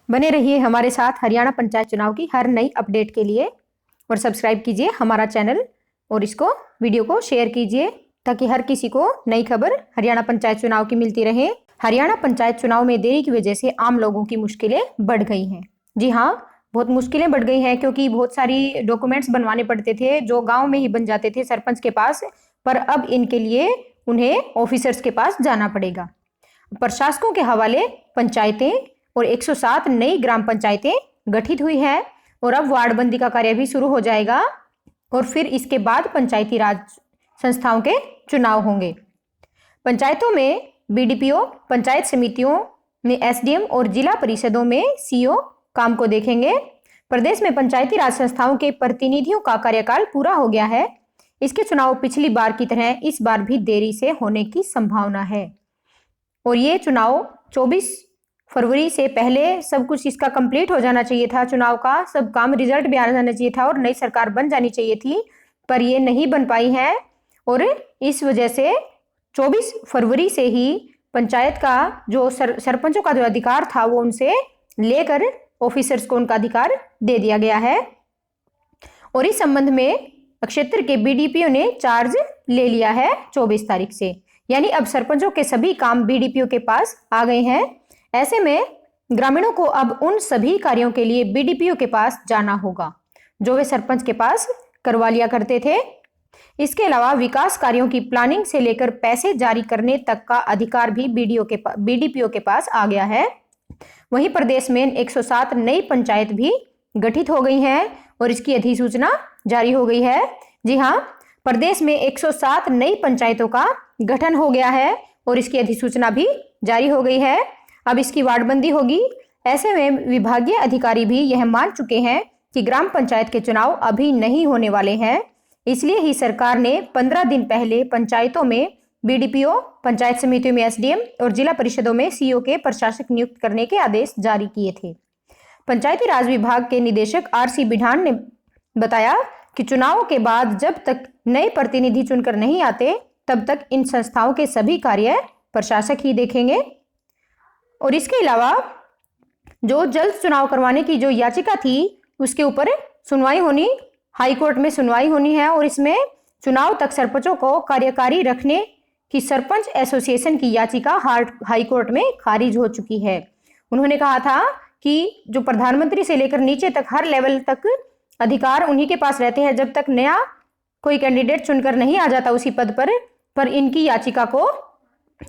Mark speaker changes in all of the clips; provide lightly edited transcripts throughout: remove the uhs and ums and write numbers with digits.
Speaker 1: बने रहिए हमारे साथ हरियाणा पंचायत चुनाव की हर नई अपडेट के लिए और सब्सक्राइब कीजिए हमारा चैनल और इसको वीडियो को शेयर कीजिए ताकि हर किसी को नई खबर हरियाणा पंचायत चुनाव की मिलती रहे। हरियाणा पंचायत चुनाव में देरी की वजह से आम लोगों की मुश्किलें बढ़ गई हैं। जी हाँ, बहुत मुश्किलें बढ़ गई हैं क्योंकि बहुत सारी डॉक्यूमेंट्स बनवाने पड़ते थे जो गाँव में ही बन जाते थे सरपंच के पास, पर अब इनके लिए उन्हें ऑफिसर्स के पास जाना पड़ेगा। प्रशासकों के हवाले पंचायतें और 107 नई ग्राम पंचायतें गठित हुई है और अब वार्डबंदी का कार्य भी शुरू हो जाएगा और फिर इसके बाद पंचायती राज संस्थाओं के चुनाव होंगे। पंचायतों में बीडीपीओ, पंचायत समितियों में एसडीएम और जिला परिषदों में सीओ काम को देखेंगे। प्रदेश में पंचायती राज संस्थाओं के प्रतिनिधियों का कार्यकाल पूरा हो गया है। इसके चुनाव पिछली बार की तरह इस बार भी देरी से होने की संभावना है और ये चुनाव 24 फरवरी से पहले सब कुछ इसका कंप्लीट हो जाना चाहिए था। चुनाव का सब काम, रिजल्ट भी आ जाना चाहिए था और नई सरकार बन जानी चाहिए थी, पर ये नहीं बन पाई है और इस वजह से 24 फरवरी से ही पंचायत का जो सरपंचों का जो अधिकार था वो उनसे लेकर ऑफिसर्स को उनका अधिकार दे दिया गया है और इस संबंध में क्षेत्र के बीडीपीओ ने चार्ज ले लिया है 24 तारीख से। यानी अब सरपंचों के सभी काम बीडीपीओ के पास आ गए हैं। ऐसे में ग्रामीणों को अब उन सभी कार्यों के लिए बीडीपीओ के पास जाना होगा जो वे सरपंच के पास करवा लिया करते थे। इसके अलावा विकास कार्यों की प्लानिंग से लेकर पैसे जारी करने तक का अधिकार भी बीडीपीओ के पास आ गया है। वहीं प्रदेश में 107 नई पंचायत भी गठित हो गई हैं और इसकी अधिसूचना जारी हो गई है। जी हाँ, प्रदेश में 107 नई पंचायतों का गठन हो गया है और इसकी अधिसूचना भी जारी हो गई है। अब इसकी वार्डबंदी होगी। ऐसे में विभागीय अधिकारी भी यह मान चुके हैं कि ग्राम पंचायत के चुनाव अभी नहीं होने वाले हैं। इसलिए ही सरकार ने 15 दिन पहले पंचायतों में बीडीपीओ, पंचायत समितियों में एसडीएम और जिला परिषदों में सीओ के प्रशासक नियुक्त करने के आदेश जारी किए थे। पंचायती राज विभाग के निदेशक आरसी बिढ़ान ने बताया कि चुनाव के बाद जब तक नए प्रतिनिधि चुनकर नहीं आते तब तक इन संस्थाओं के सभी कार्य प्रशासक ही देखेंगे और इसके अलावा जो जल्द चुनाव करवाने की जो याचिका थी उसके ऊपर सुनवाई होनी, हाई कोर्ट में सुनवाई होनी है और इसमें चुनाव तक सरपंचों को कार्यकारी रखने की सरपंच एसोसिएशन की याचिका हाई कोर्ट में खारिज हो चुकी है। उन्होंने कहा था कि जो प्रधानमंत्री से लेकर नीचे तक हर लेवल तक अधिकार उन्हीं के पास रहते हैं जब तक नया कोई कैंडिडेट चुनकर नहीं आ जाता उसी पद पर इनकी याचिका को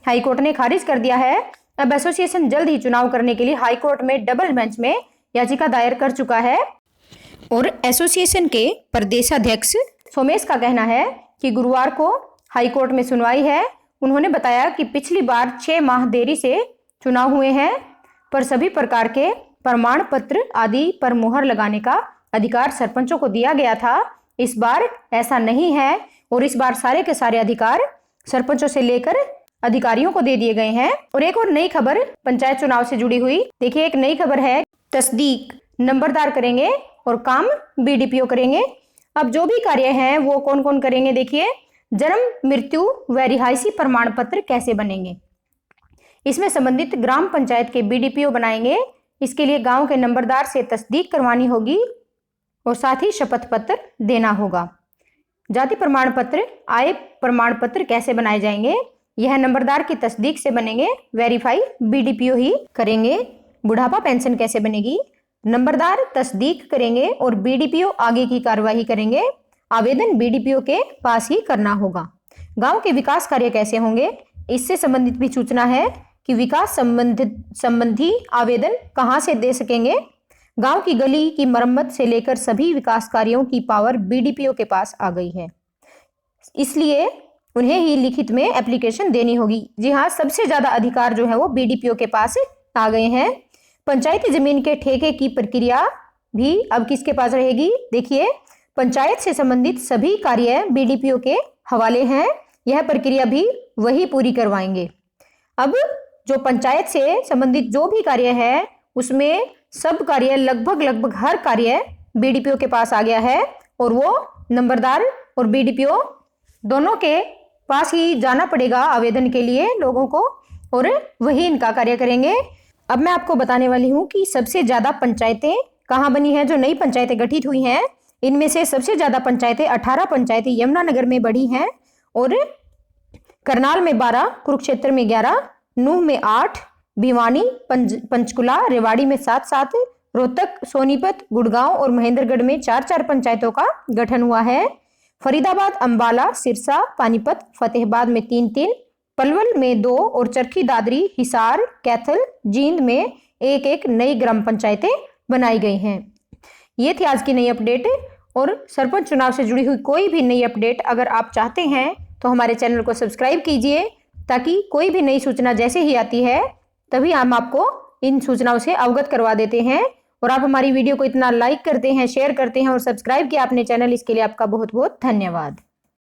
Speaker 1: हाई कोर्ट ने खारिज कर दिया है। अब एसोसिएशन जल्द ही चुनाव करने के लिए हाई कोर्ट में डबल बेंच में याचिका दायर कर चुका है और एसोसिएशन के प्रदेशाध्यक्ष सोमेश का कहना है कि गुरुवार को हाई कोर्ट में सुनवाई है। उन्होंने बताया कि पिछली बार 6 माह देरी से चुनाव हुए हैं पर सभी प्रकार के प्रमाण पत्र आदि पर मुहर लगाने का अधिकार सरपंचों को दिया गया था। इस बार ऐसा नहीं है और इस बार सारे के सारे अधिकार सरपंचों से लेकर अधिकारियों को दे दिए गए हैं। और एक और नई खबर पंचायत चुनाव से जुड़ी हुई, देखिए एक नई खबर है, तस्दीक नंबरदार करेंगे और काम बीडीपीओ करेंगे। अब जो भी कार्य हैं वो कौन कौन करेंगे, देखिए जन्म, मृत्यु व रिहायशी प्रमाण पत्र कैसे बनेंगे, इसमें संबंधित ग्राम पंचायत के बीडीपीओ बनाएंगे। इसके लिए गांव के नंबरदार से तस्दीक करवानी होगी और साथ ही शपथ पत्र देना होगा। जाति प्रमाण पत्र, आय प्रमाण पत्र कैसे बनाए जाएंगे, यह नंबरदार की तस्दीक से बनेंगे, वेरीफाई बीडीपीओ ही करेंगे। बुढ़ापा पेंशन कैसे बनेगी, नंबरदार तस्दीक करेंगे और बीडीपीओ आगे की कार्रवाई करेंगे। आवेदन बीडीपीओ के पास ही करना होगा। गांव के विकास कार्य कैसे होंगे, इससे संबंधित भी सूचना है कि विकास संबंधी आवेदन कहां से दे सकेंगे। गांव की गली की मरम्मत से लेकर सभी विकास कार्यों की पावर बीडीपीओ के पास आ गई है, इसलिए उन्हें ही लिखित में एप्लीकेशन देनी होगी। जी हाँ, सबसे ज्यादा अधिकार जो है वो बीडीपीओ के पास आ गए हैं। पंचायती जमीन के ठेके की प्रक्रिया भी अब किसके पास रहेगी, देखिए पंचायत से संबंधित सभी कार्य बीडीपीओ के हवाले हैं, यह प्रक्रिया भी वही पूरी करवाएंगे। अब जो पंचायत से संबंधित जो भी कार्य है उसमें सब कार्य लगभग हर कार्य बीडीपीओ के पास आ गया है और वो नंबरदार और बीडीपीओ दोनों के पास ही जाना पड़ेगा आवेदन के लिए लोगों को और वही इनका कार्य करेंगे। अब मैं आपको बताने वाली हूँ कि सबसे ज्यादा पंचायतें कहाँ बनी हैं, जो नई पंचायतें गठित हुई हैं। इनमें से सबसे ज्यादा पंचायतें 18 पंचायतें यमुनानगर में बढ़ी हैं और करनाल में 12, कुरुक्षेत्र में 11, नूह में 8, भिवानी, पंचकुला, रेवाड़ी में 7, रोहतक, सोनीपत, गुड़गांव और महेंद्रगढ़ में 4 पंचायतों का गठन हुआ है। फरीदाबाद, अंबाला, सिरसा, पानीपत, फतेहाबाद में 3, पलवल में 2 और चरखी दादरी, हिसार, कैथल, जींद में 1 नई ग्राम पंचायतें बनाई गई हैं। ये थी आज की नई अपडेट। और सरपंच चुनाव से जुड़ी हुई कोई भी नई अपडेट अगर आप चाहते हैं तो हमारे चैनल को सब्सक्राइब कीजिए, ताकि कोई भी नई सूचना जैसे ही आती है तभी हम आपको इन सूचनाओं से अवगत करवा देते हैं। और आप हमारी वीडियो को इतना लाइक करते हैं, शेयर करते हैं और सब्सक्राइब किया आपने चैनल, इसके लिए आपका बहुत बहुत धन्यवाद।